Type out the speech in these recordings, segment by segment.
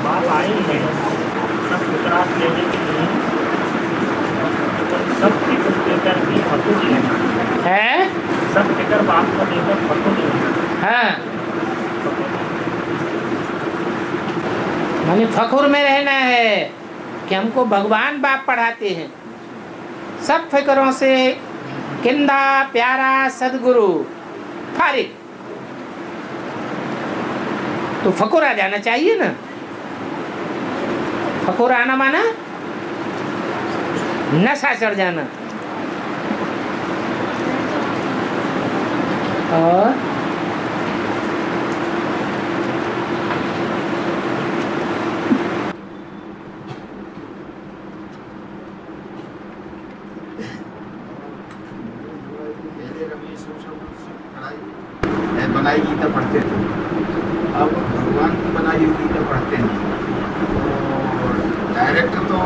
बाप आई है सब गुजरात लेने के लिए, सब फिक्र लेकर के फतू लेना है। सब फिक्र बाप को लेकर फतू लेना। हाँ, माने फखुर में रहना है कि हमको भगवान बाप पढ़ाते हैं। सब फिक्रों से किंदा प्यारा सदगुरु फारिग, तो फखुर आ जाना चाहिए ना। फखुर आना माना नशा चढ़ जाना। और बनाई गीता पढ़ते थे, अब भगवान की बनाई हुई गीता पढ़ते हैं। और डायरेक्ट तो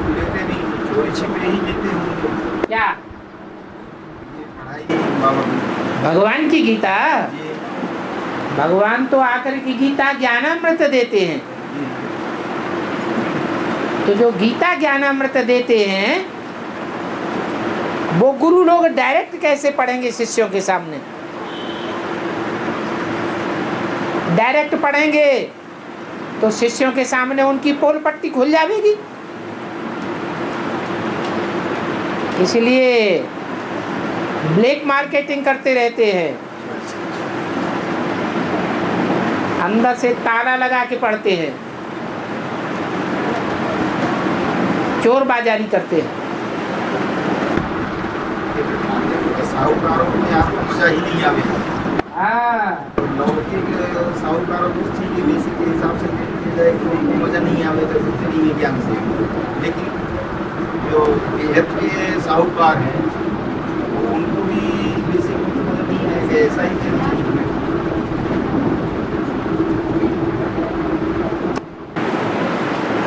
लेते नहीं, चोरी छिपे ही लेते होंगे। क्या ये पढ़ाई बाबा भगवान की गीता? ये भगवान तो आकर की गीता ज्ञानामृत देते हैं। तो जो गीता ज्ञानामृत देते हैं वो गुरु लोग डायरेक्ट कैसे पढ़ेंगे शिष्यों के सामने? डायरेक्ट पढ़ेंगे तो शिष्यों के सामने उनकी पोल पट्टी खुल जाएगी। इसलिए ब्लैक मार्केटिंग करते रहते हैं, अंदर से ताला लगा के पढ़ते हैं, चोर बाजारी करते हैं। साहूकारों में आपको मजा ही नहीं आवे। हाँ, लौकिक साहूकारों को ठीक बेसिक के हिसाब से देखा जाए तो मजा नहीं आवे तो कुछ नहीं है ज्ञान से। लेकिन जो बेहद के साहूकार हैं वो उनको भी बेसिक मजा नहीं है कि ऐसा ही करना चाहिए।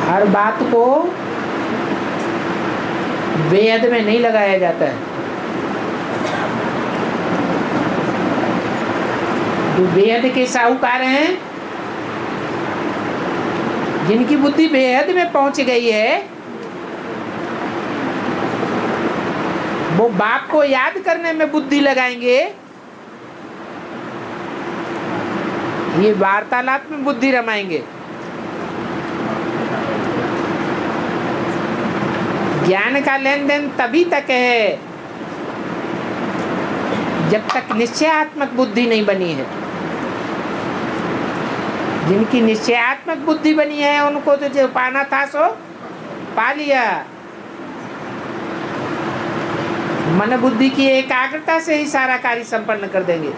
हर बात को बेहद में नहीं लगाया जाता है। जो बेहद के साहूकार हैं, जिनकी बुद्धि बेहद में पहुंच गई है, वो बाप को याद करने में बुद्धि लगाएंगे, ये वार्तालाप में बुद्धि रमाएंगे। ज्ञान का लेन देन तभी तक है जब तक निश्चयात्मक बुद्धि नहीं बनी है। जिनकी निश्चयात्मक बुद्धि बनी है उनको तो जो पाना था सो पा लिया। मन बुद्धि की एकाग्रता से ही सारा कार्य संपन्न कर देंगे।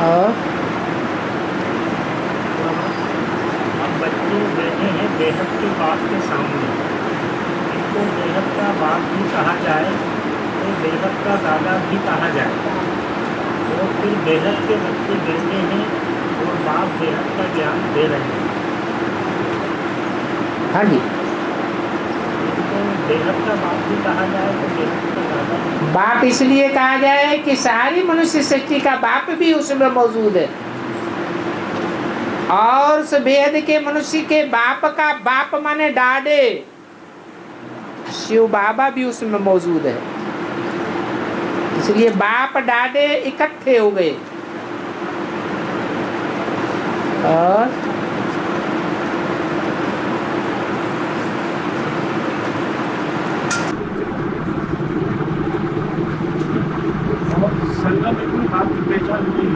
और अब बच्चे बैठे हैं बेहद के बाप के सामने, इनको बेहद का बाप भी कहा जाए तो बेहद का दादा भी कहा जाए। और फिर बेहद के बच्चे बैठे हैं और बाप बेहद का ज्ञान दे रहे हैं। हाँ जी, इनको बेहद का बाप भी कहा जाए तो बेहद का दादा भी। बाप इसलिए कहा जाए कि सारी मनुष्य सृष्टि का बाप भी उसमें मौजूद है, और उस बेहद के मनुष्य के बाप का बाप माने डाडे शिव बाबा भी उसमें मौजूद है। इसलिए बाप डाडे इकट्ठे हो गए। और संगम इतनी बात की पहचान हुई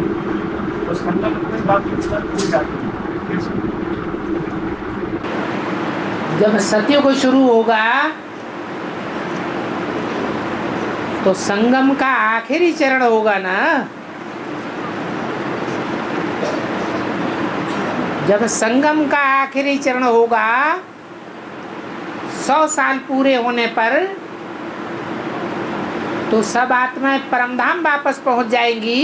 तो संगम इतनी बात की पहचान हो जाती है कैसे? जब सत्युग शुरू होगा तो संगम का आखिरी चरण होगा ना। जब संगम का आखिरी चरण होगा 100 साल पूरे होने पर तो सब आत्माएं परमधाम वापस पहुंच जाएंगी।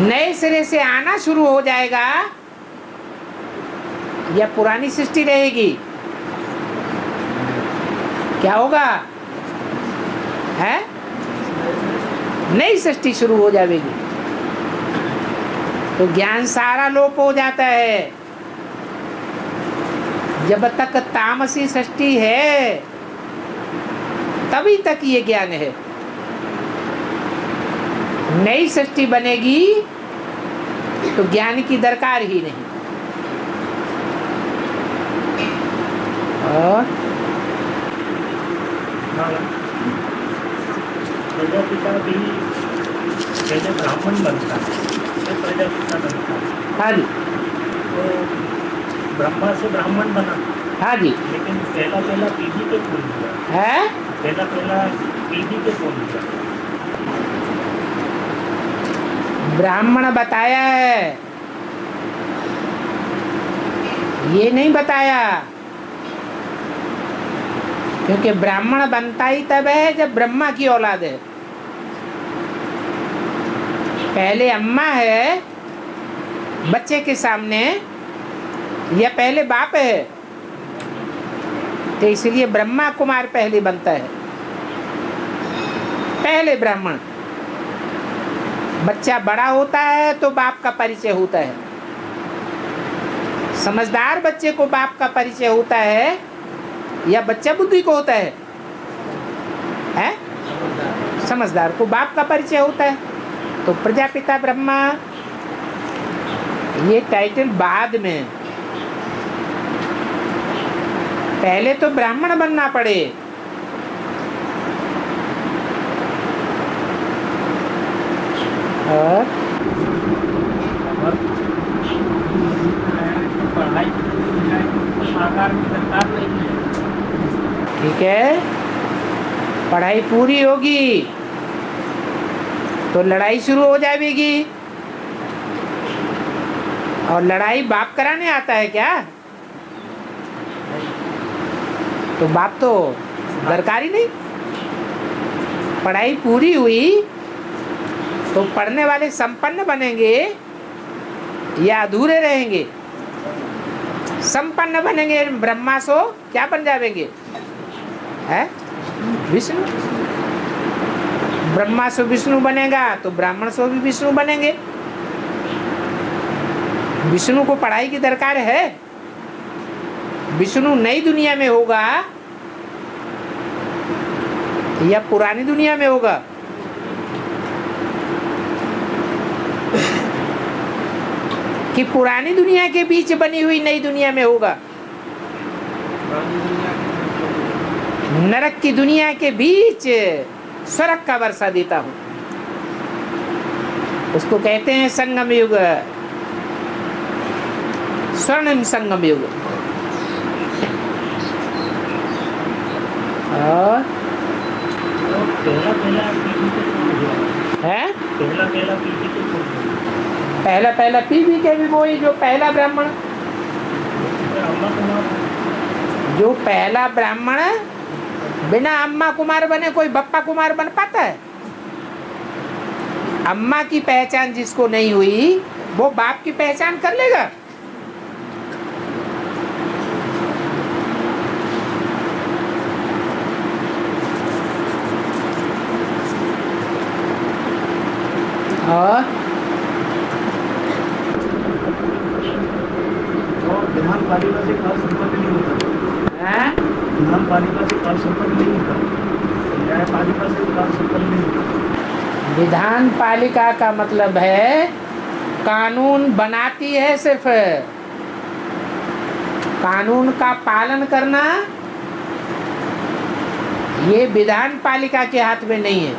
नए सिरे से आना शुरू हो जाएगा या पुरानी सृष्टि रहेगी? क्या होगा? है, नई सृष्टि शुरू हो जाएगी। तो ज्ञान सारा लोप हो जाता है। जब तक तामसी सृष्टि है तभी तक ये ज्ञान है। नई सृष्टि बनेगी तो ज्ञान की दरकार ही नहीं। और प्रजापिता भी पहले ब्राह्मण बनता है, फिर प्रजापिता बनता है। हाँ जी, तो ब्रह्मा से ब्राह्मण बना, हाँ जी, लेकिन पहला पीढ़ी के कौन हुआ? है पहला पीढ़ी के कौन हुआ? ब्राह्मण बताया है, ये नहीं बताया। क्योंकि ब्राह्मण बनता ही तब है जब ब्रह्मा की औलाद है। पहले अम्मा है बच्चे के सामने या पहले बाप है, तो इसलिए ब्रह्मा कुमार पहले बनता है, पहले ब्राह्मण। बच्चा बड़ा होता है तो बाप का परिचय होता है। समझदार बच्चे को बाप का परिचय होता है या बच्चा बुद्धि को होता है? समझदार को बाप का परिचय होता है। तो प्रजापिता ब्रह्मा ये टाइटल बाद में, पहले तो ब्राह्मण बनना पड़े। और पढ़ाई आकार की दरकार नहीं है। ठीक है, पढ़ाई पूरी होगी तो लड़ाई शुरू हो जाएगी। और लड़ाई बाप कराने आता है क्या? तो बाप तो दरकार ही नहीं। पढ़ाई पूरी हुई तो पढ़ने वाले संपन्न बनेंगे या अधूरे रहेंगे? संपन्न बनेंगे। ब्रह्मा सो क्या बन जाएंगे? है विष्णु। ब्रह्मा सो विष्णु बनेगा तो ब्राह्मण सो भी विष्णु बनेंगे। विष्णु को पढ़ाई की दरकार है? विष्णु नई दुनिया में होगा या पुरानी दुनिया में होगा? कि पुरानी दुनिया के बीच बनी हुई नई दुनिया में होगा? नरक की दुनिया के बीच स्वर्ग का वर्षा देता हूं, उसको कहते हैं संगम युग, स्वर्णिम संगम युग। और पहला पीढ़ी के कौन हुआ? है पहला पीढ़ी के कौन हुआ? पहला पीढ़ी के भी वही जो पहला ब्राह्मण, अम्मा कुमार। जो पहला ब्राह्मण बिना अम्मा कुमार बने कोई बप्पा कुमार बन पाता है? अम्मा की पहचान जिसको नहीं हुई वो बाप की पहचान कर लेगा? और विधान पालिका से खास संपर्क नहीं होता। हैं? विधान पालिका से खास संपर्क नहीं होता। न्यायपालिका से खास संपर्क नहीं होता। विधान पालिका का मतलब है कानून बनाती है, सिर्फ कानून का पालन करना ये विधान पालिका के हाथ में नहीं है।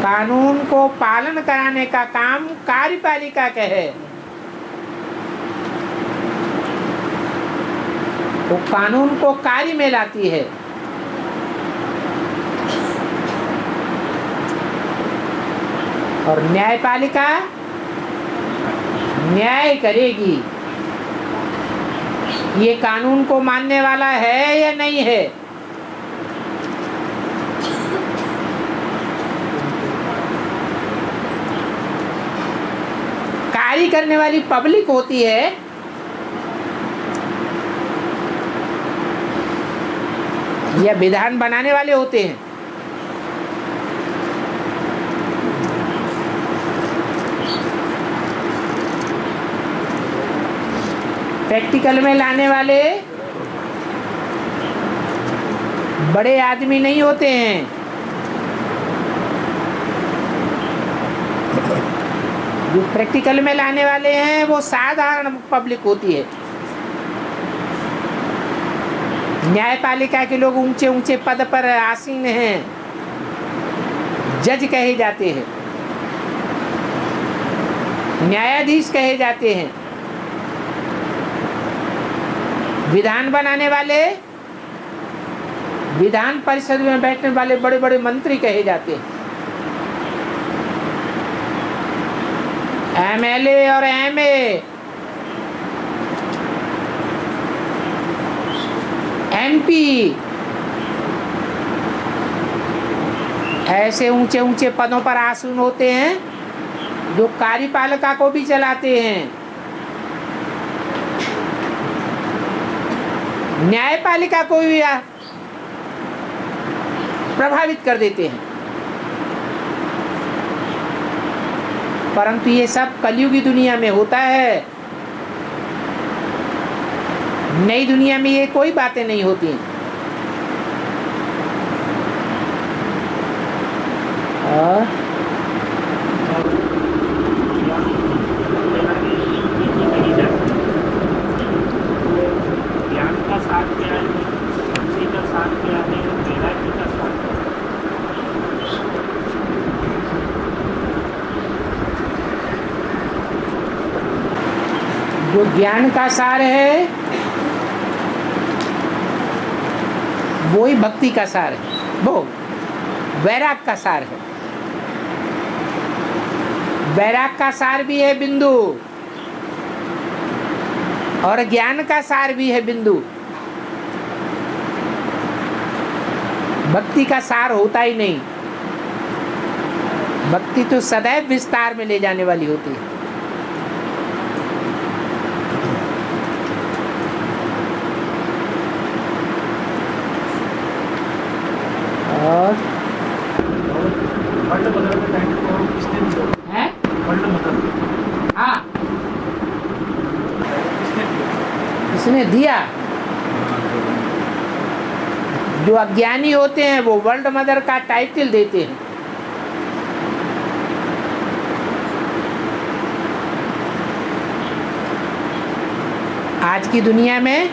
कानून को पालन कराने का काम कार्यपालिका का है। वो कानून को कार्य में लाती है। और न्यायपालिका न्याय करेगी, ये कानून को मानने वाला है या नहीं है। कार्य करने वाली पब्लिक होती है, या विधान बनाने वाले होते हैं। प्रैक्टिकल में लाने वाले बड़े आदमी नहीं होते हैं, जो प्रैक्टिकल में लाने वाले हैं वो साधारण पब्लिक होती है। न्यायपालिका के लोग ऊंचे ऊंचे पद पर आसीन हैं, जज कहे जाते हैं, न्यायाधीश कहे जाते हैं। विधान बनाने वाले, विधान परिषद में बैठने वाले बड़े बड़े मंत्री कहे जाते हैं। एमएलए और एमए, एमपी, ऐसे ऊंचे ऊंचे पदों पर आसीन होते हैं जो कार्यपालिका को भी चलाते हैं, न्यायपालिका को भी प्रभावित कर देते हैं। परंतु ये सब कलयुगी दुनिया में होता है, नई दुनिया में ये कोई बातें नहीं होती। और ज्ञान का साथ क्या है, भक्ति का साथ क्या है, वैराग्य का साथ क्या है? जो ज्ञान का सार है वो ही भक्ति का सार है, वो वैराग का सार है। वैराग का सार भी है बिंदु, और ज्ञान का सार भी है बिंदु। भक्ति का सार होता ही नहीं। भक्ति तो सदैव विस्तार में ले जाने वाली होती है। और वर्ल्ड मदर के टाइम को किसने दिया है वर्ल्ड मदर? हाँ, किसने दिया? इसने दिया। जो अज्ञानी होते हैं वो वर्ल्ड मदर का टाइटल देते हैं। आज की दुनिया में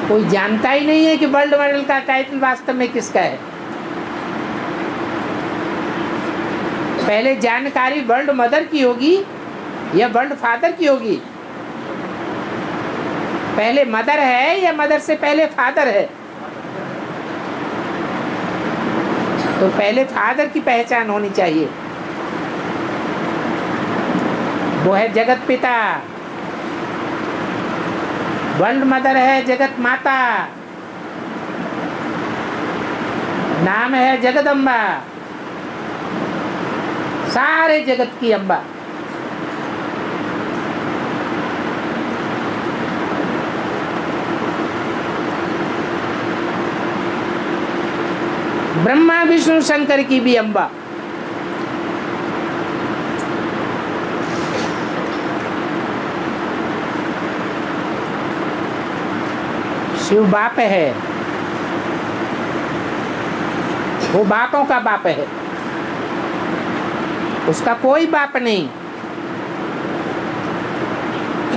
कोई जानता ही नहीं है कि वर्ल्ड मदर का टाइटल वास्तव में किसका है। पहले जानकारी वर्ल्ड मदर की होगी या वर्ल्ड फादर की होगी? पहले मदर है या मदर से पहले फादर है? तो पहले फादर की पहचान होनी चाहिए। वो है जगत पिता, वर्ल्ड मदर है जगत माता, नाम है जगदम्बा, सारे जगत की अम्बा। ब्रह्मा विष्णु शंकर की भी अम्बा। शिव बाप है, वो बापों का बाप है, उसका कोई बाप नहीं।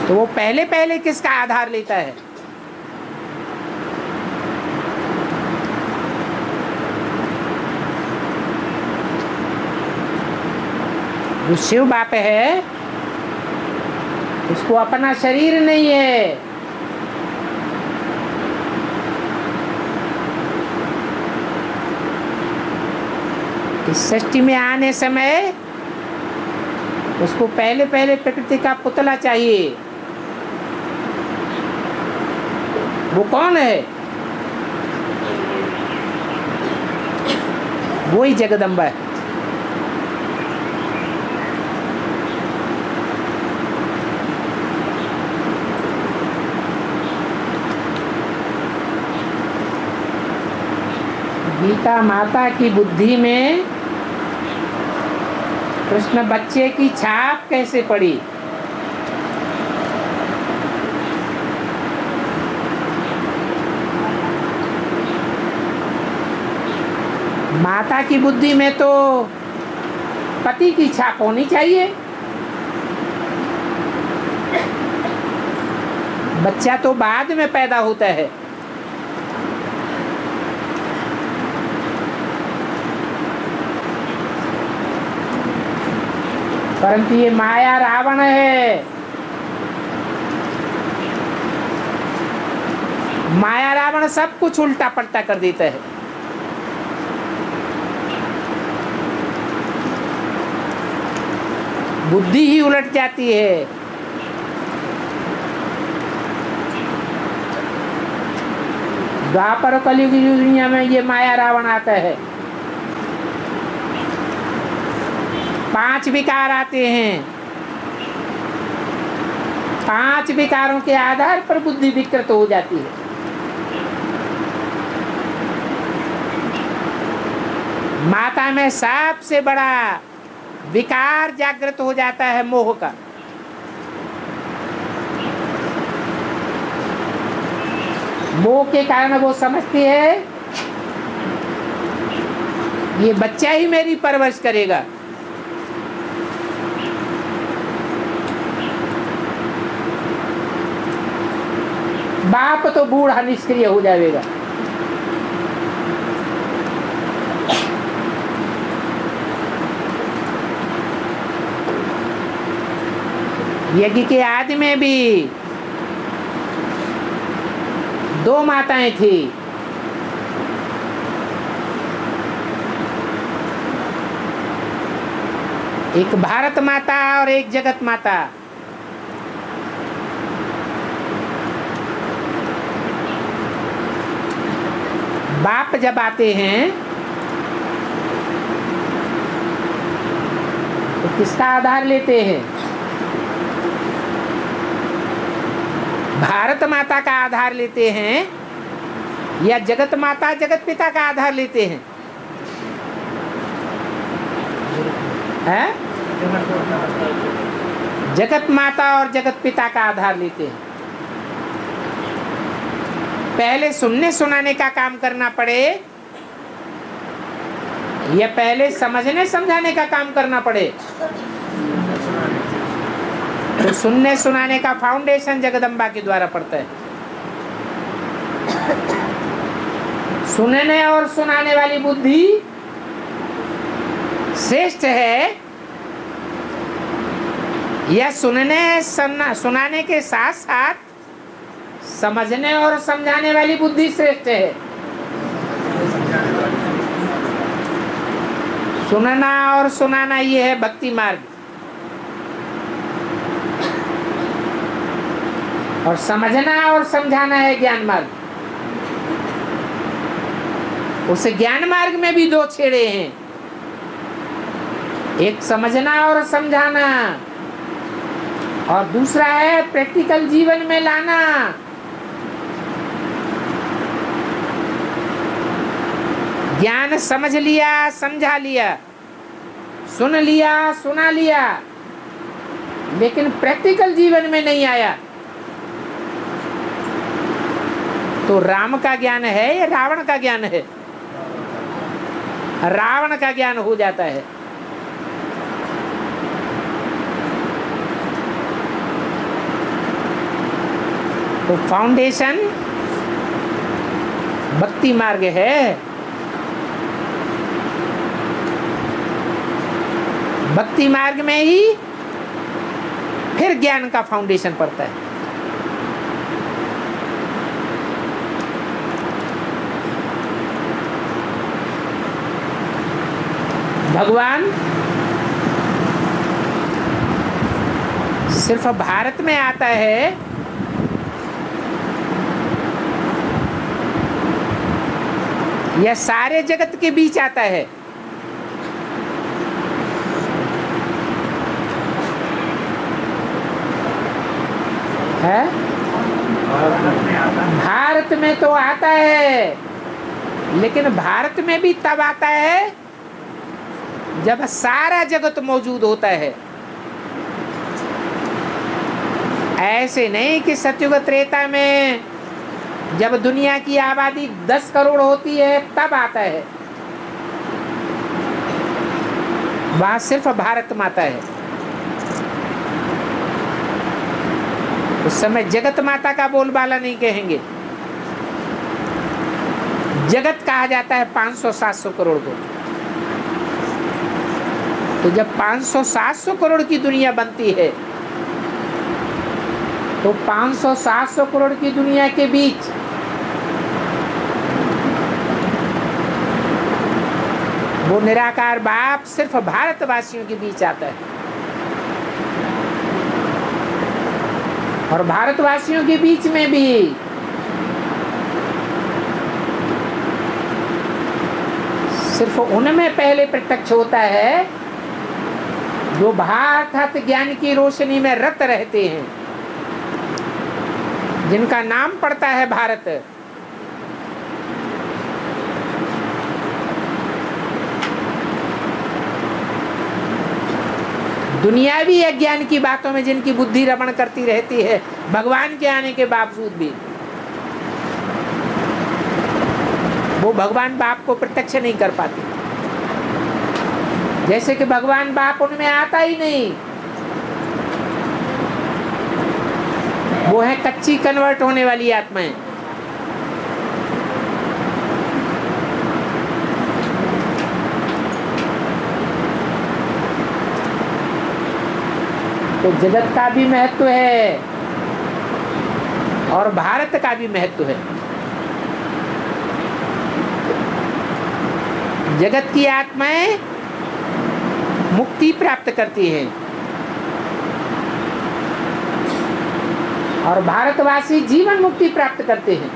तो वो पहले पहले किसका आधार लेता है? जो शिव बाप है उसको अपना शरीर नहीं है, इस सृष्टि में आने समय उसको पहले पहले प्रकृति का पुतला चाहिए। वो कौन है? वो ही जगदम्बा है। गीता माता की बुद्धि में कृष्ण बच्चे की छाप कैसे पड़ी? माता की बुद्धि में तो पति की छाप होनी चाहिए। बच्चा तो बाद में पैदा होता है। परंतु ये माया रावण है। माया रावण सब कुछ उल्टा पलटा कर देता है। बुद्धि ही उलट जाती है। द्वापर कलयुग की दुनिया में ये माया रावण आता है। 5 विकार आते हैं। 5 विकारों के आधार पर बुद्धि विकृत हो जाती है। माता में सबसे बड़ा विकार जागृत हो जाता है मोह का। मोह के कारण वो समझती है ये बच्चा ही मेरी परवरिश करेगा। बाप तो बूढ़ा निष्क्रिय हो जाएगा। यज्ञ के आदि में भी 2 माताएं थी। एक भारत माता और एक जगत माता। बाप जब आते हैं तो किसका आधार लेते हैं? भारत माता का आधार लेते हैं या जगत माता जगत पिता का आधार लेते हैं? है? जगत माता और जगत पिता का आधार लेते हैं। पहले सुनने सुनाने का काम करना पड़े या पहले समझने समझाने का काम करना पड़े? तो सुनने सुनाने का फाउंडेशन जगदम्बा के द्वारा पड़ता है। सुनने और सुनाने वाली बुद्धि श्रेष्ठ है या सुनाने के साथ साथ समझने और समझाने वाली बुद्धि श्रेष्ठ है? सुनना और सुनाना ये है भक्ति मार्ग, और समझना और समझाना है ज्ञान मार्ग। उस ज्ञान मार्ग में भी 2 छेड़े हैं, एक समझना और समझाना और दूसरा है प्रैक्टिकल जीवन में लाना। ज्ञान समझ लिया, समझा लिया, सुन लिया, सुना लिया, लेकिन प्रैक्टिकल जीवन में नहीं आया तो राम का ज्ञान है या रावण का ज्ञान है? रावण का ज्ञान हो जाता है। तो फाउंडेशन भक्ति मार्ग है। भक्ति मार्ग में ही फिर ज्ञान का फाउंडेशन पड़ता है। भगवान सिर्फ भारत में आता है या सारे जगत के बीच आता है? है? भारत में तो आता है, लेकिन भारत में भी तब आता है जब सारा जगत मौजूद होता है। ऐसे नहीं कि सतयुग त्रेता में जब दुनिया की आबादी 10 करोड़ होती है तब आता है। वहां सिर्फ भारत माता है। उस समय जगत माता का बोलबाला नहीं कहेंगे। जगत कहा जाता है 500-700 करोड़ को। तो जब 500-700 करोड़ की दुनिया बनती है तो 500-700 करोड़ की दुनिया के बीच वो निराकार बाप सिर्फ भारतवासियों के बीच आता है। और भारतवासियों के बीच में भी सिर्फ उनमें पहले प्रत्यक्ष होता है जो भारत ज्ञान की रोशनी में रत रहते हैं, जिनका नाम पड़ता है भारत। दुनियावी अज्ञान की बातों में जिनकी बुद्धि रमण करती रहती है भगवान के आने के बावजूद भी, वो भगवान बाप को प्रत्यक्ष नहीं कर पाती। जैसे कि भगवान बाप उनमें आता ही नहीं, वो है कच्ची कन्वर्ट होने वाली आत्माएं। तो जगत का भी महत्व है और भारत का भी महत्व है। जगत की आत्माएं मुक्ति प्राप्त करती हैं और भारतवासी जीवन मुक्ति प्राप्त करते हैं।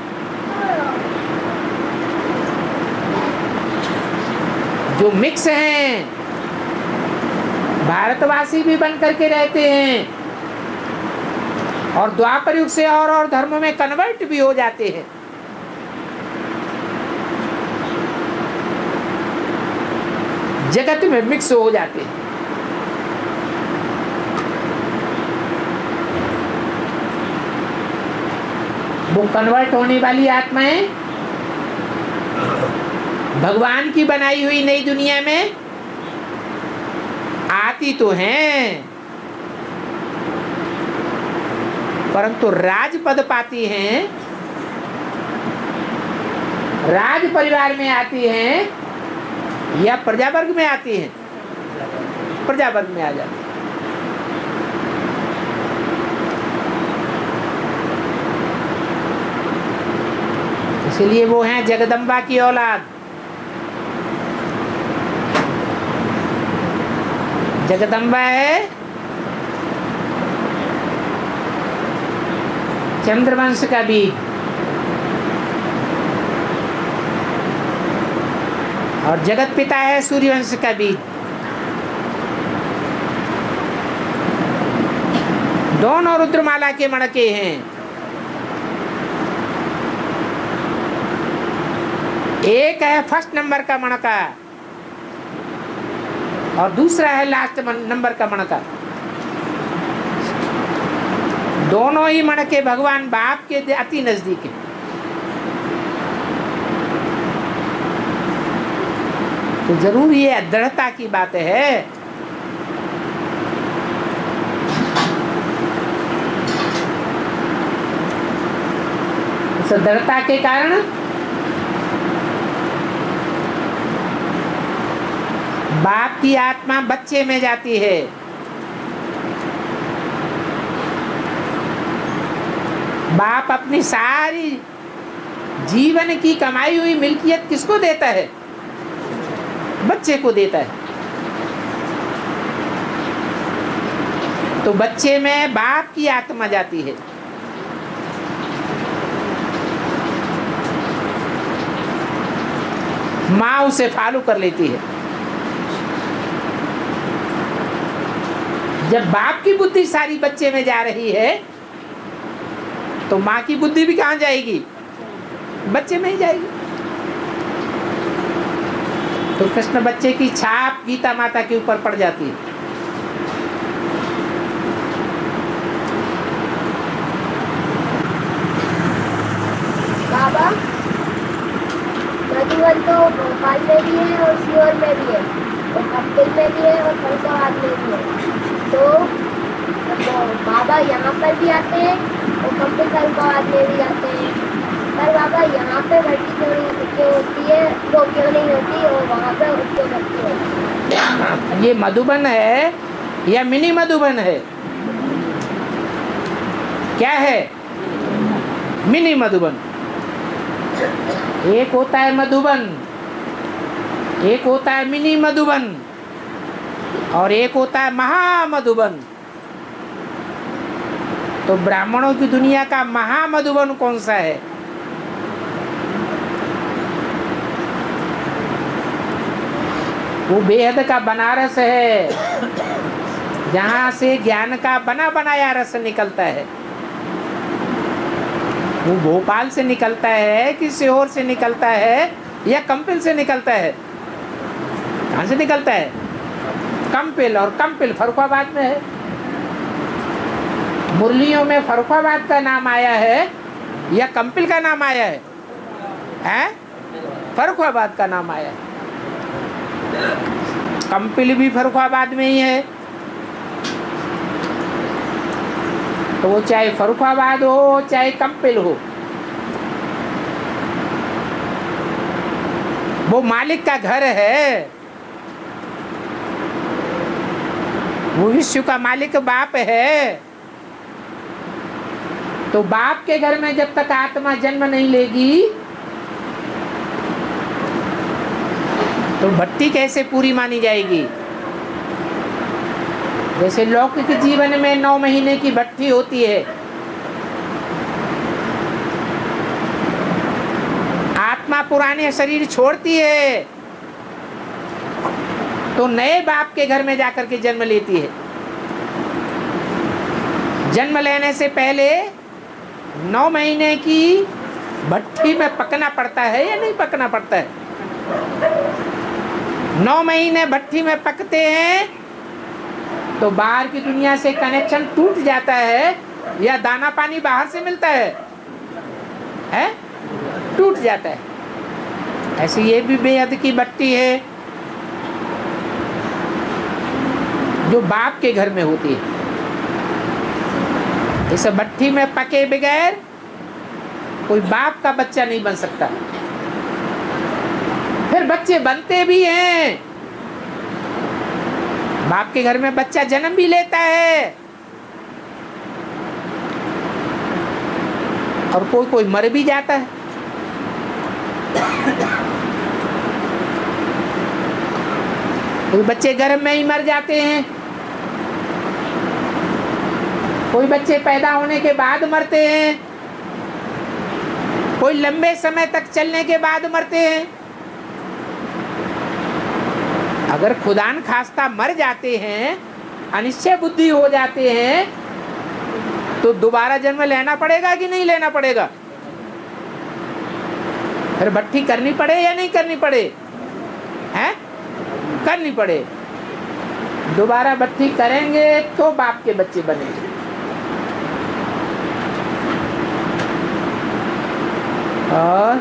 जो मिक्स हैं भारतवासी भी बन करके रहते हैं और द्वापर युग से और धर्मों में कन्वर्ट भी हो जाते हैं। जगत में मिक्स हो जाते हैं। वो कन्वर्ट होने वाली आत्माएं भगवान की बनाई हुई नई दुनिया में आती तो हैं, परंतु राज पद पाती हैं, राज परिवार में आती हैं या प्रजा वर्ग में आती हैं? प्रजा वर्ग में आ जाती है। इसलिए वो हैं जगदम्बा की औलाद। जगदम्बा है चंद्रवंश का बीज और जगत पिता है सूर्यवंश का बीज। दोनों रुद्रमाला के मणके हैं। एक है फर्स्ट नंबर का मणका और दूसरा है लास्ट नंबर का मणका। दोनों ही मणके भगवान बाप के अति नजदीक हैं। तो जरूर ये दृढ़ता की बात है। इस दृढ़ता के कारण बाप की आत्मा बच्चे में जाती है। बाप अपनी सारी जीवन की कमाई हुई मिल्कियत किसको देता है? बच्चे को देता है। तो बच्चे में बाप की आत्मा जाती है। माँ उसे फॉलो कर लेती है। जब बाप की बुद्धि सारी बच्चे में जा रही है तो माँ की बुद्धि भी कहाँ जाएगी? बच्चे में ही जाएगी। तो कृष्ण बच्चे की छाप गीता माता के ऊपर पड़ जाती है। बाबा मधुबन तो भोपाल में भी है और सीहोर में भी है, तो कंपिल में भी है और फरुखाबाद में भी है। तो बाबा यहाँ पर भी आते हैं और कंपिल फरुखाबाद में भी आते हैं। पर बाबा यहाँ पे भर्ती क्यों होती है, वो क्यों नहीं होती, और वहाँ पे क्यों भर्ती होती है? ये मधुबन है या मिनी मधुबन है? क्या है? मिनी मधुबन। एक होता है मधुबन, एक होता है मिनी मधुबन, और एक होता है महामधुबन। तो ब्राह्मणों की दुनिया का महामधुबन कौन सा है? वो बेहद का बनारस है, जहाँ से ज्ञान का बना बनाया रस निकलता है। वो भोपाल से निकलता है कि सीहोर से निकलता है या कंपिल से निकलता है? कहाँ से निकलता है? कंपिल, और कंपिल फरुखाबाद में है। मुरलियों में फरुखाबाद का नाम आया है या कंपिल का नाम आया है? हैं? फरुखाबाद का नाम आया है। कंपिल भी फरुखाबाद में ही है। तो वो चाहे फरुखाबाद हो चाहे कंपिल हो, वो मालिक का घर है। वो विश्व का मालिक बाप है। तो बाप के घर में जब तक आत्मा जन्म नहीं लेगी तो भट्टी कैसे पूरी मानी जाएगी? जैसे लौकिक जीवन में 9 महीने की भट्टी होती है, आत्मा पुराने शरीर छोड़ती है तो नए बाप के घर में जाकर के जन्म लेती है। जन्म लेने से पहले 9 महीने की भट्टी में पकना पड़ता है या नहीं पकना पड़ता है? 9 महीने भट्टी में पकते हैं तो बाहर की दुनिया से कनेक्शन टूट जाता है या दाना पानी बाहर से मिलता है? हैं? टूट जाता है। ऐसे ये भी बेहद की भट्टी है जो बाप के घर में होती है। इस भट्टी में पके बगैर कोई बाप का बच्चा नहीं बन सकता। फिर बच्चे बनते भी हैं, बाप के घर में बच्चा जन्म भी लेता है, और कोई कोई मर भी जाता है। कोई बच्चे गर्भ में ही मर जाते हैं, कोई बच्चे पैदा होने के बाद मरते हैं, कोई लंबे समय तक चलने के बाद मरते हैं। अगर खुदान खास्ता मर जाते हैं, अनिश्चय बुद्धि हो जाते हैं, तो दोबारा जन्म लेना पड़ेगा कि नहीं लेना पड़ेगा? फिर भट्टी करनी पड़े या नहीं करनी पड़े? हैं? करनी पड़े। दोबारा भट्टी करेंगे तो बाप के बच्चे बनेंगे। और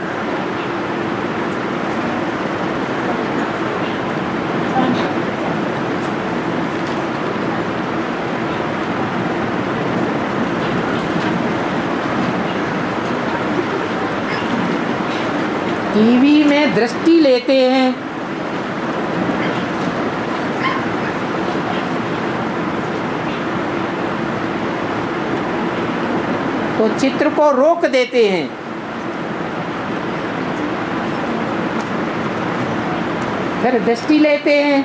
टीवी में दृष्टि लेते हैं, तो चित्र को रोक देते हैं। फिर दृष्टि लेते हैं,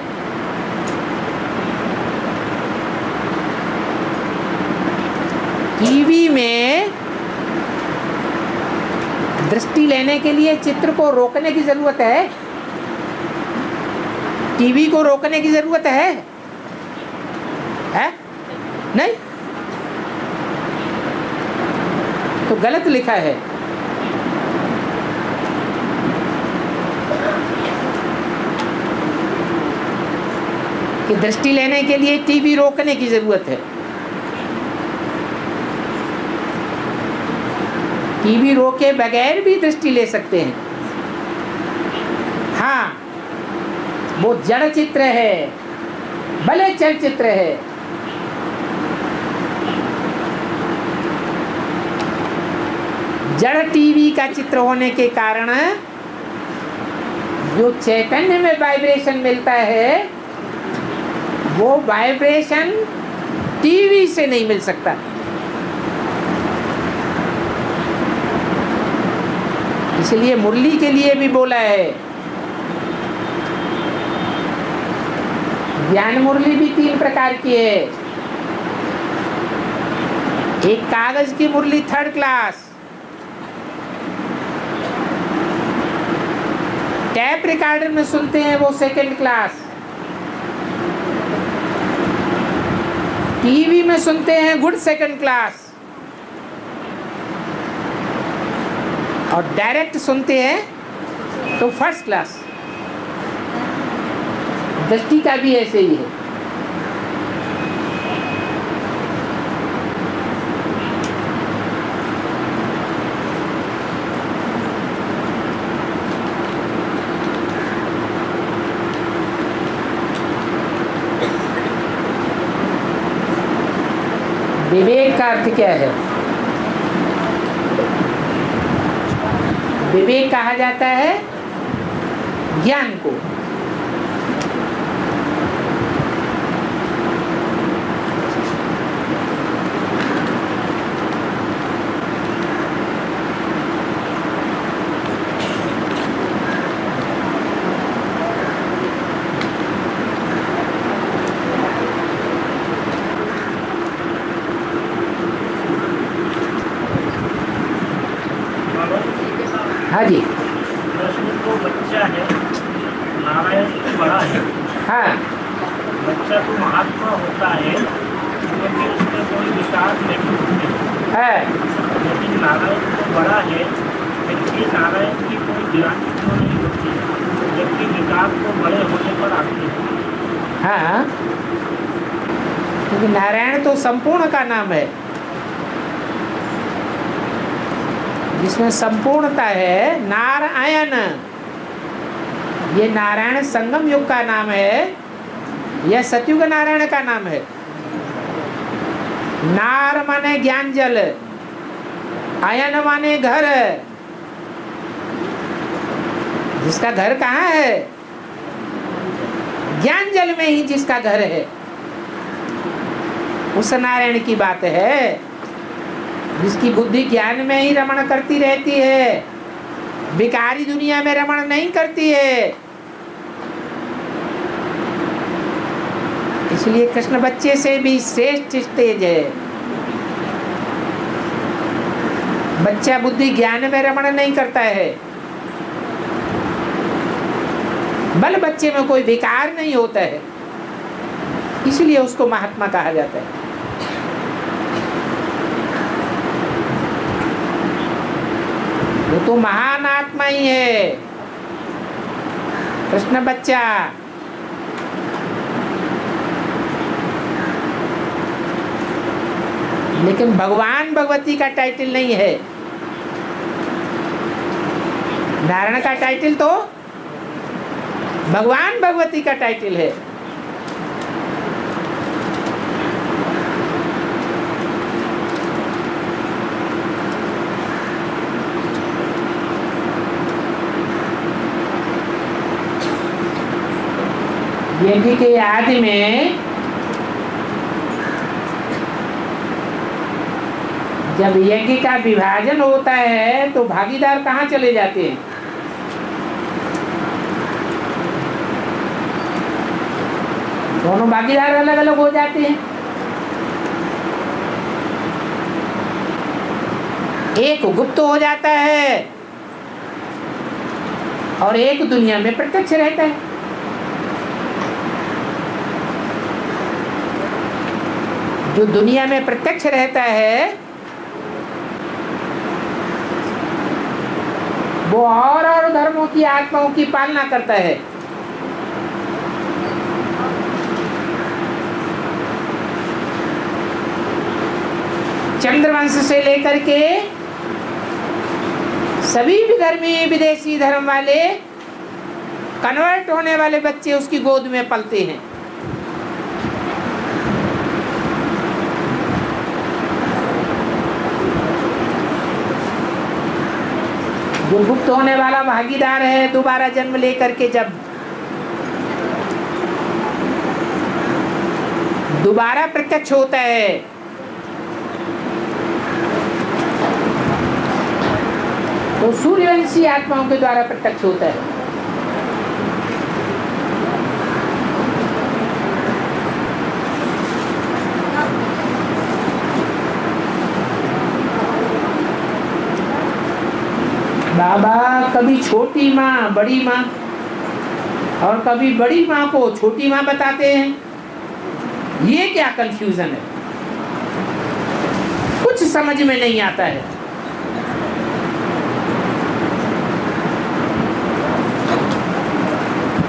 टीवी में दृष्टि लेने के लिए चित्र को रोकने की जरूरत है? टीवी को रोकने की जरूरत है? नहीं। तो गलत लिखा है। कि दृष्टि लेने के लिए टीवी रोकने की जरूरत है। टीवी रोके बगैर भी दृष्टि ले सकते हैं। हाँ, वो जड़ चित्र है, भले चलचित्र है। जड़ टीवी का चित्र होने के कारण जो चैतन्य में वाइब्रेशन मिलता है वो वाइब्रेशन टीवी से नहीं मिल सकता। इसलिए मुरली के लिए भी बोला है, ज्ञान मुरली भी 3 प्रकार की है। एक कागज की मुरली 3rd क्लास, टैप रिकॉर्डर में सुनते हैं वो 2nd क्लास, टीवी में सुनते हैं गुड 2nd क्लास, और डायरेक्ट सुनते हैं तो 1st क्लास। दृष्टि का भी ऐसे ही है। विवेक का अर्थ क्या है? विवेक कहा जाता है ज्ञान को। हाँ जी। उसमें तो बच्चा है, नारायण तो बड़ा है। हाँ, बच्चा तो महात्मा होता है क्योंकि उसमें कोई विकास नहीं होते, है। लेकिन नारायण तो बड़ा है, लेकिन नारायण की कोई गिरानी क्यों नहीं होती, जबकि विकास तो बड़े होने पर आती है। हाँ, क्योंकि नारायण तो संपूर्ण का नाम है, जिसमें संपूर्णता है। नारायण, ये नारायण संगम युग का नाम है, यह सतयुग नारायण का नाम है। नार माने ज्ञान जल, आयन माने घर। जिसका घर कहाँ है? ज्ञान जल में ही जिसका घर है, उस नारायण की बात है। जिसकी बुद्धि ज्ञान में ही रमण करती रहती है, विकारी दुनिया में रमण नहीं करती है। इसलिए कृष्ण बच्चे से भी श्रेष्ठ स्टेज है। बच्चा बुद्धि ज्ञान में रमण नहीं करता है, बल बच्चे में कोई विकार नहीं होता है, इसलिए उसको महात्मा कहा जाता है। वो तो महान आत्मा ही है कृष्ण बच्चा। लेकिन भगवान भगवती का टाइटल नहीं है। नारायण का टाइटल तो भगवान भगवती का टाइटल है। यज्ञ के आदि में जब यज्ञ का विभाजन होता है तो भागीदार कहाँ चले जाते हैं? दोनों भागीदार अलग अलग हो जाते हैं। एक गुप्त हो जाता है और एक दुनिया में प्रत्यक्ष रहता है। जो दुनिया में प्रत्यक्ष रहता है वो और धर्मों की आत्माओं की पालना करता है। चंद्रवंश से लेकर के सभी विधर्मी विदेशी धर्म वाले कन्वर्ट होने वाले बच्चे उसकी गोद में पलते हैं। जो गुप्त होने वाला भागीदार है दोबारा जन्म लेकर के जब दोबारा प्रत्यक्ष होता है तो सूर्यवंशी आत्माओं के द्वारा प्रत्यक्ष होता है। बाबा कभी छोटी माँ बड़ी माँ और कभी बड़ी माँ को छोटी माँ बताते हैं। ये क्या कंफ्यूजन है, कुछ समझ में नहीं आता है।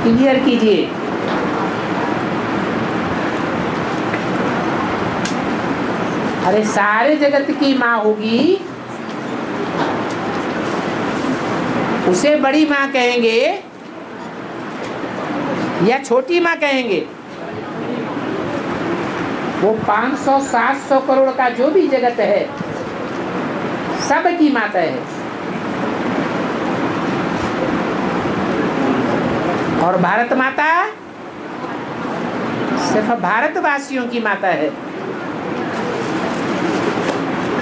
क्लियर कीजिए। अरे सारे जगत की माँ होगी, उसे बड़ी माँ कहेंगे या छोटी माँ कहेंगे? वो 500-700 करोड़ का जो भी जगत है सब की माता है, और भारत माता सिर्फ भारतवासियों की माता है,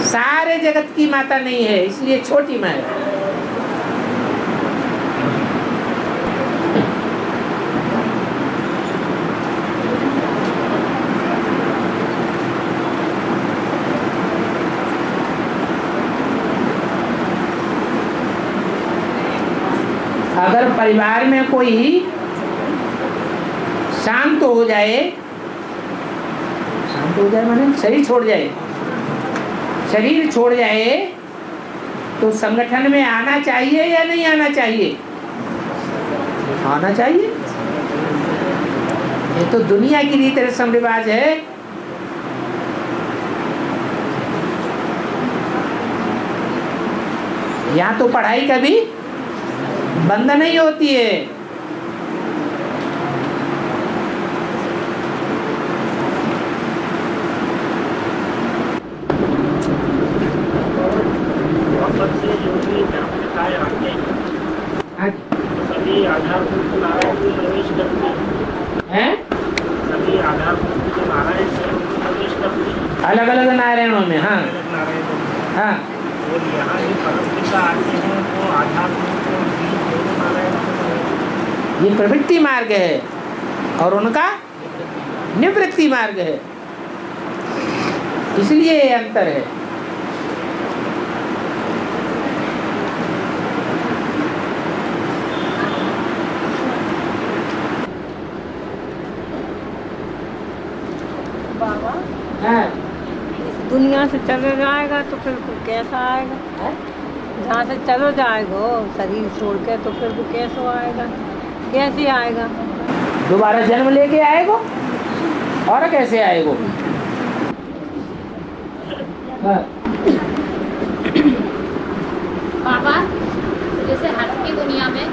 सारे जगत की माता नहीं है, इसलिए छोटी माँ है। अगर परिवार में कोई शांत हो जाए, शांत हो जाए माने शरीर छोड़ जाए, शरीर छोड़ जाए तो संगठन में आना चाहिए या नहीं आना चाहिए? आना चाहिए। ये तो दुनिया की रीत रस्म रिवाज है। यहाँ तो पढ़ाई कभी बंद नहीं होती है। वापस से जो भी नारायण आते हैं सभी आधारभूत नारायण में प्रवेश करते हैं, सभी आधारभूत जो नारायण है उनमें प्रवेश करते हैं अलग अलग नारायणों में। हाँ अलग नारायणों में। हाँ, और यहाँ जो परम पिता आते हैं वो आधारभूत और बीज दोनों नारायणों में प्रवेश। ये प्रवृत्ति मार्ग है और उनका निवृत्ति मार्ग है, इसलिए ये अंतर है। बाबा हाँ, इस दुनिया से चले जाएगा तो फिर वो कैसा आएगा? जहाँ से चलो जाएगा शरीर छोड़ के तो फिर वो कैसे आएगा? कैसे आएगा? दोबारा जन्म लेके आएगो और कैसे आएगो? हाँ, बाबा जैसे हट की दुनिया में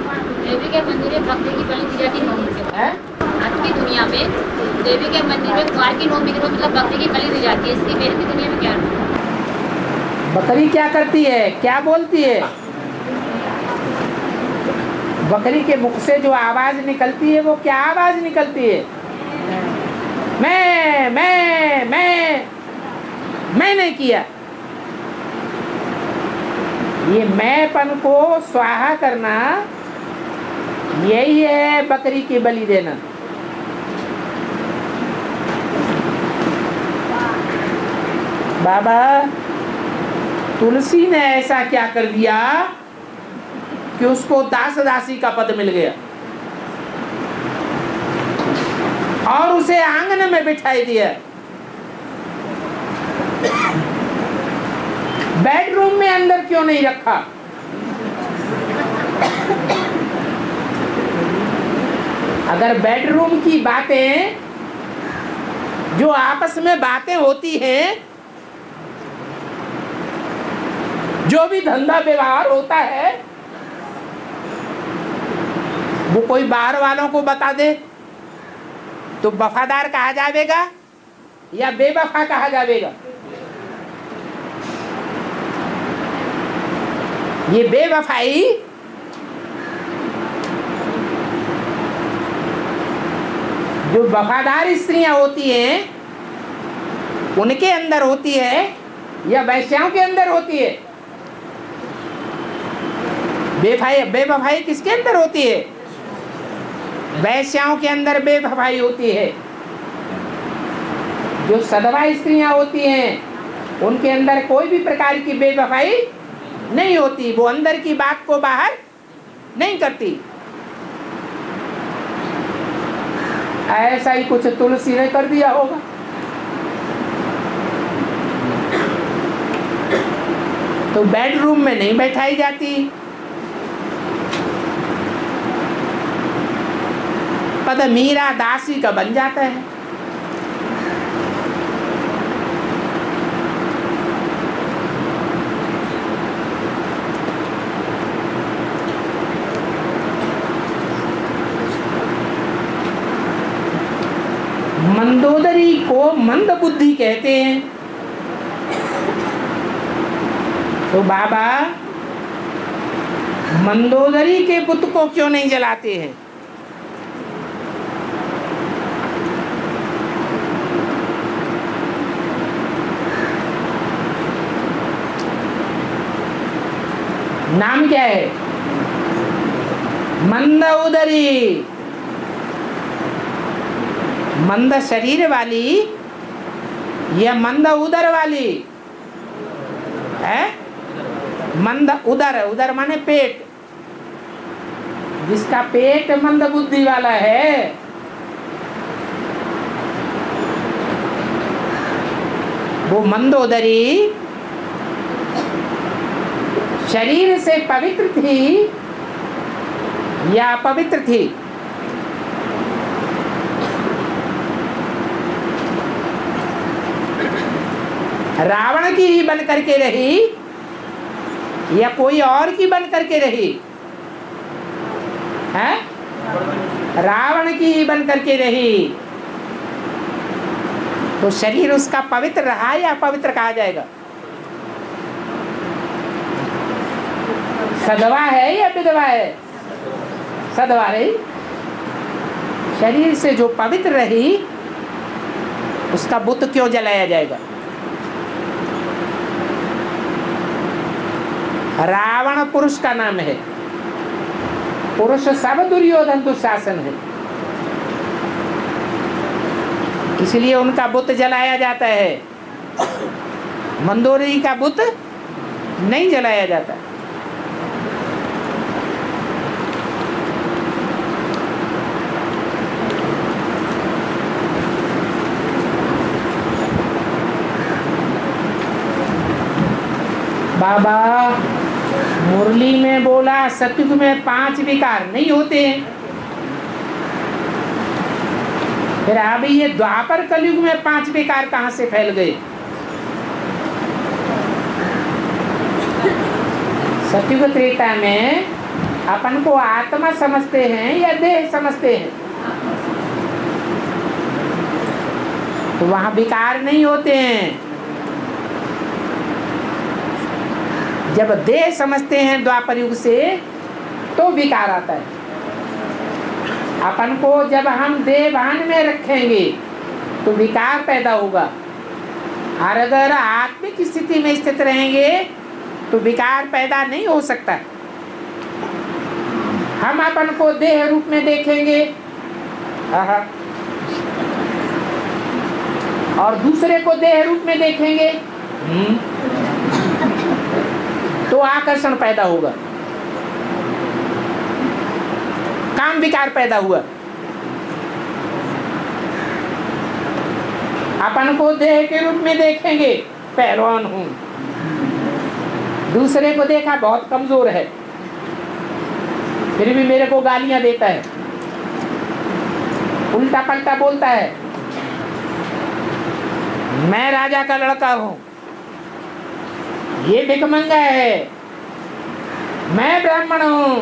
देवी के मंदिर में बकरी की बलि दी जाती है। हैं? हट की दुनिया में देवी के मंदिर में कुआर की नौमी के रोज मतलब बकरी की बलि दी जाती है। इसकी वेद की दुनिया में क्या है? बकरी क्या करती है, क्या बोलती है? बकरी के मुख से जो आवाज निकलती है वो क्या आवाज निकलती है? मैंने किया। ये मैंपन को स्वाहा करना, यही है बकरी की बलि देना। बाबा तुलसी ने ऐसा क्या कर दिया कि उसको दास दासी का पद मिल गया और उसे आंगन में बिठाई दिया। बेडरूम में अंदर क्यों नहीं रखा? अगर बेडरूम की बातें जो आपस में बातें होती हैं, जो भी धंधा व्यवहार होता है, वो कोई बाहर वालों को बता दे तो वफादार कहा जाएगा या बेवफा कहा जाएगा? ये बेवफाई जो वफादार स्त्रियां होती हैं उनके अंदर होती है या वैश्याओं के अंदर होती है? बेवफाई किसके अंदर होती है? वैश्याओं के अंदर बेवफाई होती है। जो सधवा स्त्रियां होती हैं उनके अंदर कोई भी प्रकार की बेवफाई नहीं होती, वो अंदर की बात को बाहर नहीं करती। ऐसा ही कुछ तुलसी ने कर दिया होगा। तो बेडरूम में नहीं बैठाई जाती, पद मीरा दासी का बन जाता है। मंदोदरी को मंद बुद्धि कहते हैं। तो बाबा मंदोदरी के बुत को क्यों नहीं जलाते हैं? नाम क्या है? मंद उदरी। मंद शरीर वाली या मंद उदर वाली है? मंद उदर, उदर माने पेट। जिसका पेट मंद बुद्धि वाला है वो मंदोदरी शरीर से पवित्र थी या अपवित्र थी? रावण की ही बन करके रही या कोई और की बन करके रही है? रावण की ही बन करके रही। तो शरीर उसका पवित्र रहा या अपवित्र कहा जाएगा? सधवा है या विधवा है? सधवा रही। शरीर से जो पवित्र रही उसका बुत क्यों जलाया जाएगा? रावण पुरुष का नाम है। पुरुष सब दुर्योधन दुशासन है, इसलिए उनका बुत जलाया जाता है। मंदोदरी का बुत नहीं जलाया जाता। बाबा मुरली में बोला सतयुग में 5 विकार नहीं होते हैं, फिर अभी ये द्वापर कलयुग में 5 विकार कहां से फैल गए? सतयुग त्रेता में अपन को आत्मा समझते हैं या देह समझते हैं? तो वहां विकार नहीं होते हैं। जब देह समझते हैं द्वापर युग से तो विकार आता है। अपन को जब हम देह भान में रखेंगे तो विकार पैदा होगा, और अगर आत्मिक स्थिति में स्थित रहेंगे तो विकार पैदा नहीं हो सकता। हम अपन को देह रूप में देखेंगे और दूसरे को देह रूप में देखेंगे तो आकर्षण पैदा होगा, काम विकार पैदा हुआ। अपन को देह के रूप में देखेंगे, पहलवान हूं, दूसरे को देखा बहुत कमजोर है फिर भी मेरे को गालियां देता है, उल्टा पलटा बोलता है, मैं राजा का लड़का हूं, ये भिखमंगा है, मैं ब्राह्मण हूं,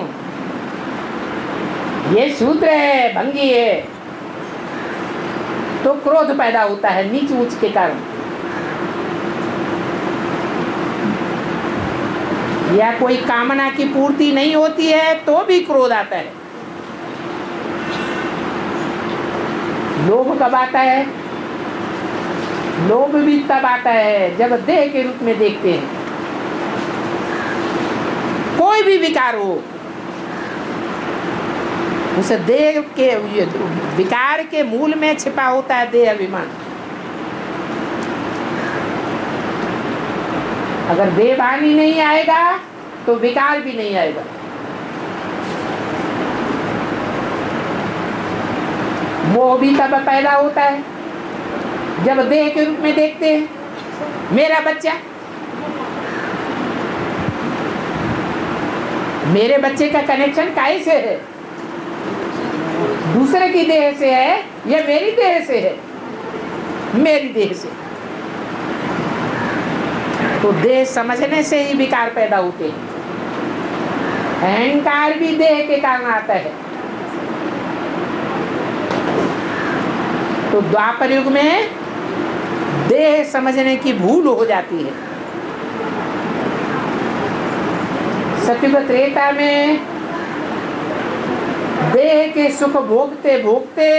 ये सूत्र है, भंगी है, तो क्रोध पैदा होता है नीच ऊंच के कारण, या कोई कामना की पूर्ति नहीं होती है तो भी क्रोध आता है। लोभ कब आता है? लोभ भी तब आता है जब देह के रूप में देखते हैं। कोई भी विकार हो, उस देह के विकार के मूल में छिपा होता है देह अभिमान। अगर देहभान ही नहीं आएगा तो विकार भी नहीं आएगा। मोह भी तब पैदा होता है जब देह के रूप में देखते हैं मेरा बच्चा, मेरे बच्चे का कनेक्शन काहे से है? दूसरे की देह से है या मेरी देह से है? मेरी देह से। तो देह समझने से ही विकार पैदा होते हैं। अहंकार भी देह के कारण आता है। तो द्वापर युग में देह समझने की भूल हो जाती है। सतयुग त्रेता में देह के सुख भोगते भोगते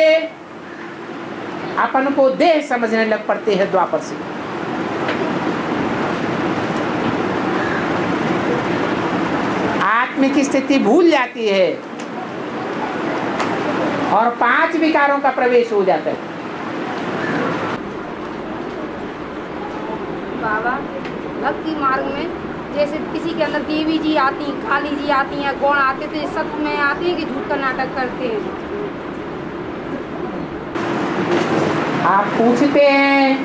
अपन को देह समझने लग पड़ते हैं द्वापर से। आत्म की स्थिति भूल जाती है और 5 विकारों का प्रवेश हो जाता है। बाबा भक्ति मार्ग में जैसे किसी के अंदर देवी जी आती हैं, काली जी आती हैं, गौण आते थे, सत्य में आते हैं कि झूठ का नाटक करते हैं? आप पूछते हैं,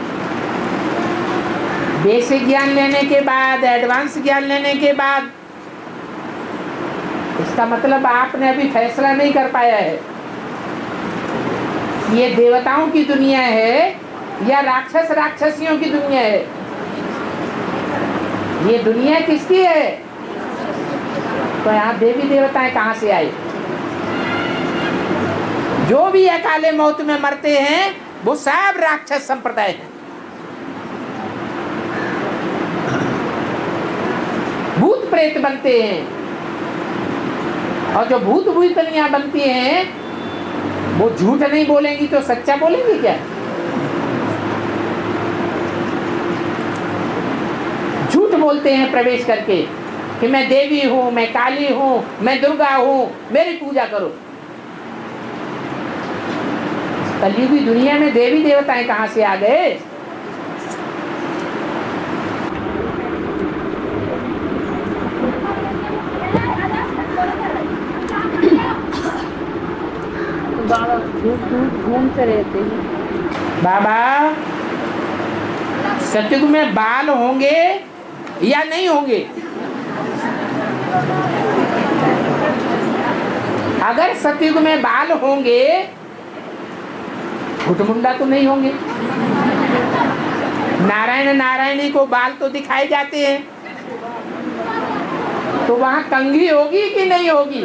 बेसिक ज्ञान लेने के बाद, एडवांस ज्ञान लेने के बाद, इसका मतलब आपने अभी फैसला नहीं कर पाया है ये देवताओं की दुनिया है या राक्षस राक्षसियों की दुनिया है। ये दुनिया किसकी है? तो यहाँ देवी देवताएं कहाँ से आए? जो भी अकाले मौत में मरते हैं वो सब राक्षस संप्रदाय हैं। भूत प्रेत बनते हैं और जो भूत भूतनियां बनती हैं वो झूठ नहीं बोलेंगी तो सच्चा बोलेंगी क्या? झूठ बोलते हैं प्रवेश करके कि मैं देवी हूं, मैं काली हूं, मैं दुर्गा हूं, मेरी पूजा करो। कलयुगी दुनिया में देवी देवताएं कहां से आ गए? बाबा घूमते रहते हैं। बाबा सतयुग में बाल होंगे या नहीं होंगे? अगर सतयुग में बाल होंगे घुटमुंडा तो नहीं होंगे। नारायण नारायणी को बाल तो दिखाए जाते हैं, तो वहां कंघी होगी कि नहीं होगी?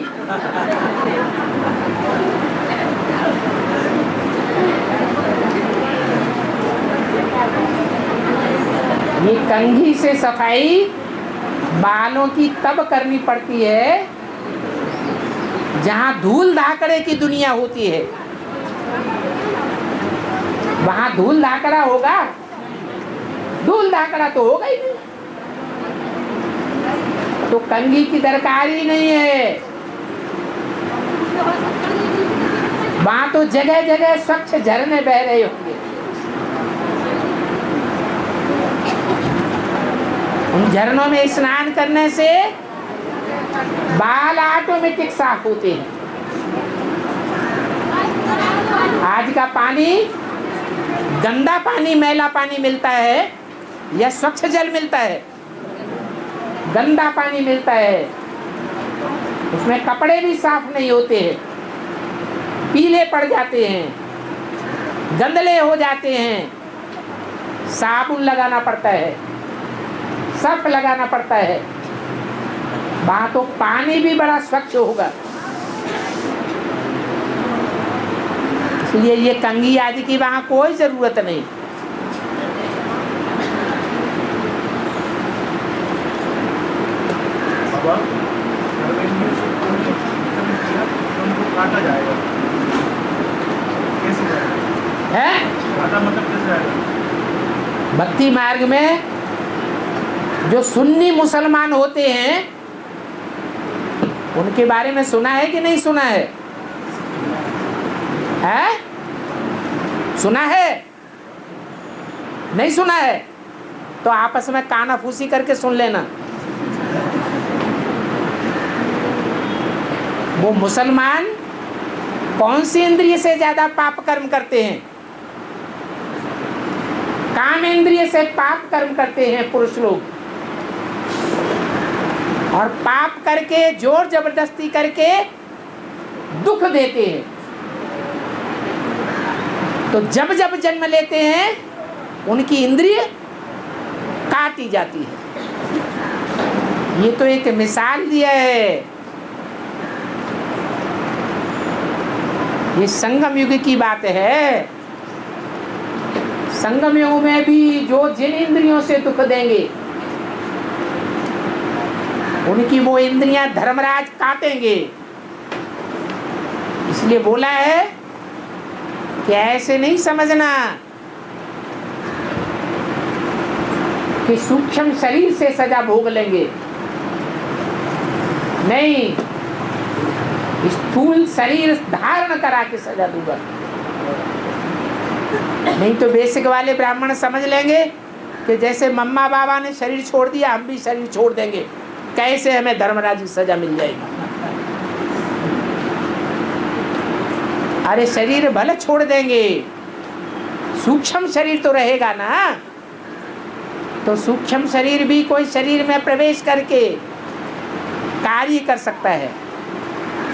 ये कंघी से सफाई बालों की तब करनी पड़ती है जहां धूल धाकड़े की दुनिया होती है। वहां धूल धाकड़ा होगा? धूल धाकड़ा तो होगा ही नहीं, तो कंघी की दरकार ही नहीं है। वहां तो जगह जगह स्वच्छ झरने बह रहे होंगे। उन झरनों में स्नान करने से बाल ऑटोमेटिक साफ होते हैं। आज का पानी गंदा पानी, मैला पानी मिलता है या स्वच्छ जल मिलता है? गंदा पानी मिलता है, उसमें कपड़े भी साफ नहीं होते हैं, पीले पड़ जाते हैं, गंदले हो जाते हैं, साबुन लगाना पड़ता है, सर्फ लगाना पड़ता है। वहां तो पानी भी बड़ा स्वच्छ होगा। इसलिए ये कंघी आदि की वहां कोई जरूरत नहीं। बाबा कर्मेंद्रियों से कोई कर्म किया तो उनको काटा जाएगा, कैसे जाएगा? है काटा मतलब कैसे जाएगा? भक्ति मार्ग में जो सुन्नी मुसलमान होते हैं उनके बारे में सुना है कि नहीं सुना है? है? सुना है? नहीं सुना है तो आपस में कानाफूसी करके सुन लेना। वो मुसलमान कौन सी इंद्रिय से ज्यादा पाप कर्म करते हैं? काम इंद्रिय से पाप कर्म करते हैं पुरुष लोग, और पाप करके जोर जबरदस्ती करके दुख देते हैं। तो जब जब जन्म लेते हैं उनकी इंद्रिय काटी जाती है। ये तो एक मिसाल दिया है। ये संगम युग की बात है। संगम युग में भी जो जिन इंद्रियों से दुख देंगे उनकी वो इंद्रियां धर्मराज काटेंगे। इसलिए बोला है कि ऐसे नहीं समझना कि सूक्ष्म शरीर से सजा भोग लेंगे, नहीं, स्थूल शरीर धारण करा के सजा दूंगा। नहीं तो बेसिक वाले ब्राह्मण समझ लेंगे कि जैसे मम्मा बाबा ने शरीर छोड़ दिया हम भी शरीर छोड़ देंगे, कैसे हमें धर्मराज की सजा मिल जाएगी। अरे शरीर भले छोड़ देंगे, सूक्ष्म शरीर तो रहेगा ना। तो सूक्ष्म शरीर भी कोई शरीर में प्रवेश करके कार्य कर सकता है,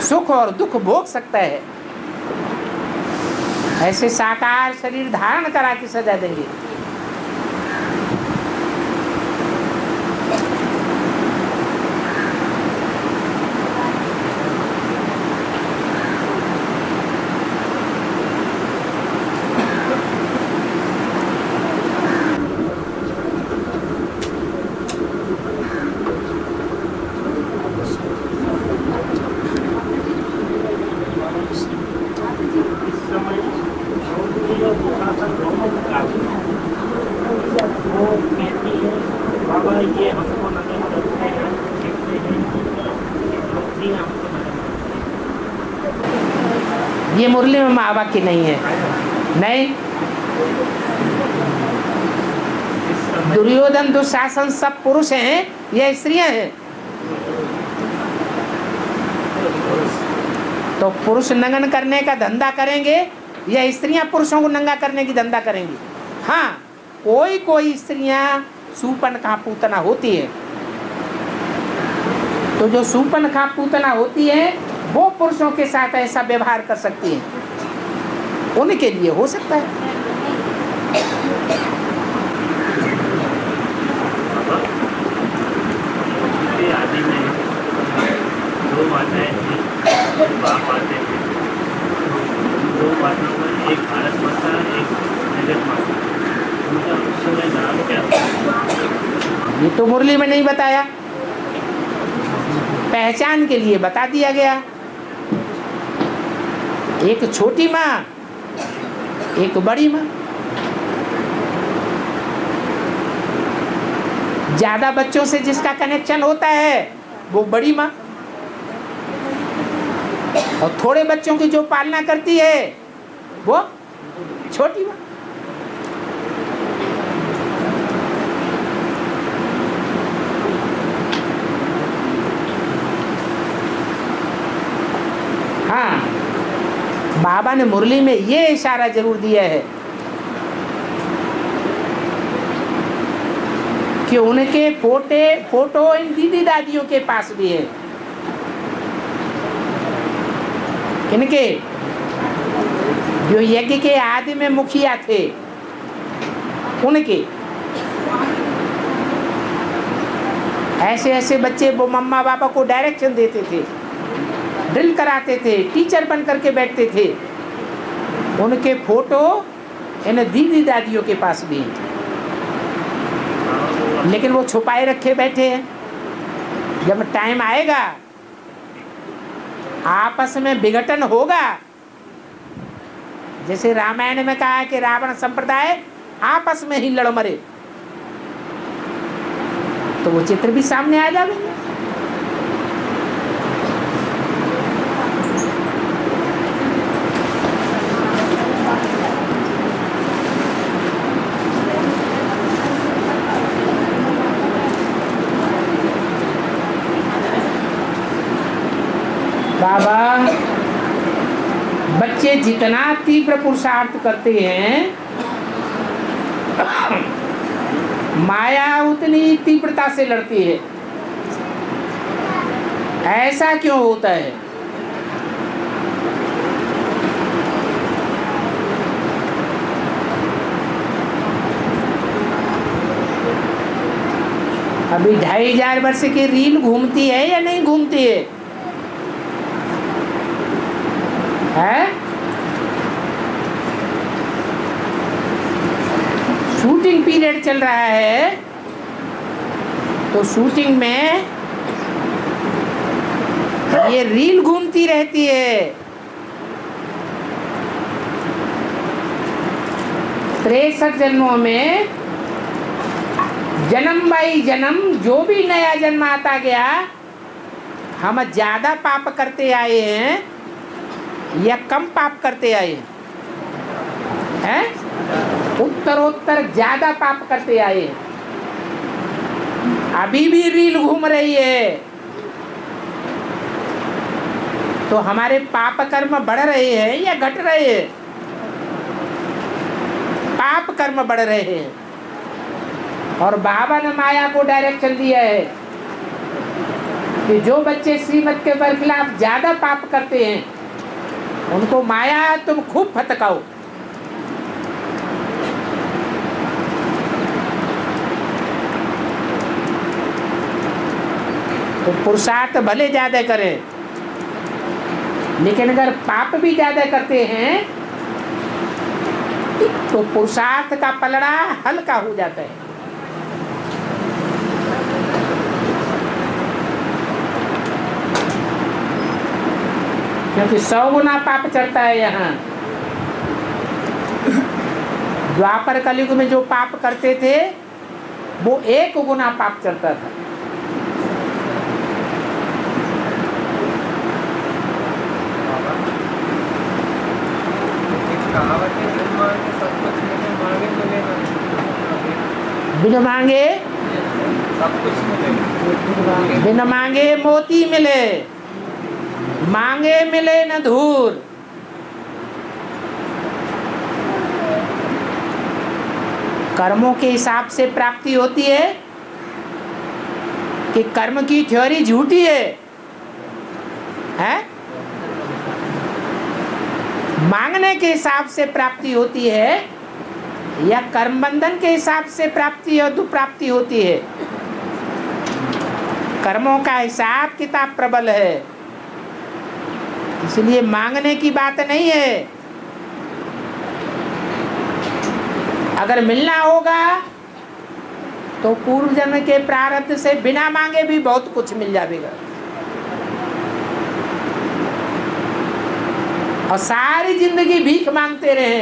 सुख और दुख भोग सकता है। ऐसे साकार शरीर धारण करा के सजा देंगे। ये मुरली में माँ बाप की नहीं है, नहीं। दुर्योधन दुशासन सब पुरुष हैं, ये स्त्रियां हैं। तो पुरुष नंगन करने का धंधा करेंगे या स्त्रियां पुरुषों को नंगा करने की धंधा करेंगी? हाँ, कोई कोई स्त्रियां सूपन का पूतना होती है। तो जो सूपन का पूतना होती है वो पुरुषों के साथ ऐसा व्यवहार कर सकती हैं, उनके लिए हो सकता है। आदि में दो माताएं थी, बाप आते थे। दो माताओं में एक भारत माता, एक जगत माता। उनका उस समय नाम क्या था? ये तो मुरली में नहीं बताया, पहचान के लिए बता दिया गया। एक छोटी माँ, एक बड़ी माँ। ज्यादा बच्चों से जिसका कनेक्शन होता है वो बड़ी माँ, और थोड़े बच्चों की जो पालना करती है वो छोटी माँ। हाँ, बाबा ने मुरली में ये इशारा जरूर दिया है कि उनके फोटो इन दीदी दादियों के पास भी है। किनके? जो यज्ञ के आदि में मुखिया थे उनके। ऐसे ऐसे बच्चे वो मम्मा पापा को डायरेक्शन देते थे, ड्रिल कराते थे, टीचर बन करके बैठते थे। उनके फोटो इन दीदी दादियों के पास भी हैं, लेकिन वो छुपाए रखे बैठे हैं। जब टाइम आएगा, आपस में विघटन होगा, जैसे रामायण में कहा है कि रावण संप्रदाय आपस में ही लड़ मरे, तो वो चित्र भी सामने आ जाएंगे। बाबा, बच्चे जितना तीव्र पुरुषार्थ करते हैं, माया उतनी तीव्रता से लड़ती है। ऐसा क्यों होता है? अभी 2500 वर्ष की रील घूमती है या नहीं घूमती है? शूटिंग पीरियड चल रहा है, तो शूटिंग में ये रील घूमती रहती है। 63 जन्मों में जन्म बाई जन्म जो भी नया जन्म आता गया, हम ज्यादा पाप करते आए हैं या कम पाप करते आए हैं? उत्तरोत्तर ज्यादा पाप करते आए हैं। अभी भी रील घूम रही है, तो हमारे पाप कर्म बढ़ रहे हैं या घट रहे हैं? पाप कर्म बढ़ रहे हैं। और बाबा ने माया को डायरेक्शन दिया है कि जो बच्चे श्रीमत के बरखिलाफ ज्यादा पाप करते हैं, उनको माया तुम खूब फटकाओ। तो पुरुषार्थ भले ज्यादा करें, लेकिन अगर पाप भी ज्यादा करते हैं तो पुरुषार्थ का पलड़ा हल्का हो जाता है। क्योंकि 100 गुना पाप चढ़ता है यहाँ। द्वापर कलयुग में जो पाप करते थे, वो 1 गुना पाप चढ़ता था। बिन मांगे सब कुछ मिलेगा। बिन मांगे मोती मिले, मांगे मिले न धूर। कर्मों के हिसाब से प्राप्ति होती है कि कर्म की थ्योरी झूठी है? मांगने के हिसाब से प्राप्ति होती है या कर्म बंधन के हिसाब से प्राप्ति और दुप्राप्ति होती है? कर्मों का हिसाब किताब प्रबल है, इसलिए मांगने की बात नहीं है। अगर मिलना होगा तो पूर्व जन्म के प्रारब्ध से बिना मांगे भी बहुत कुछ मिल जाएगा, और सारी जिंदगी भीख मांगते रहे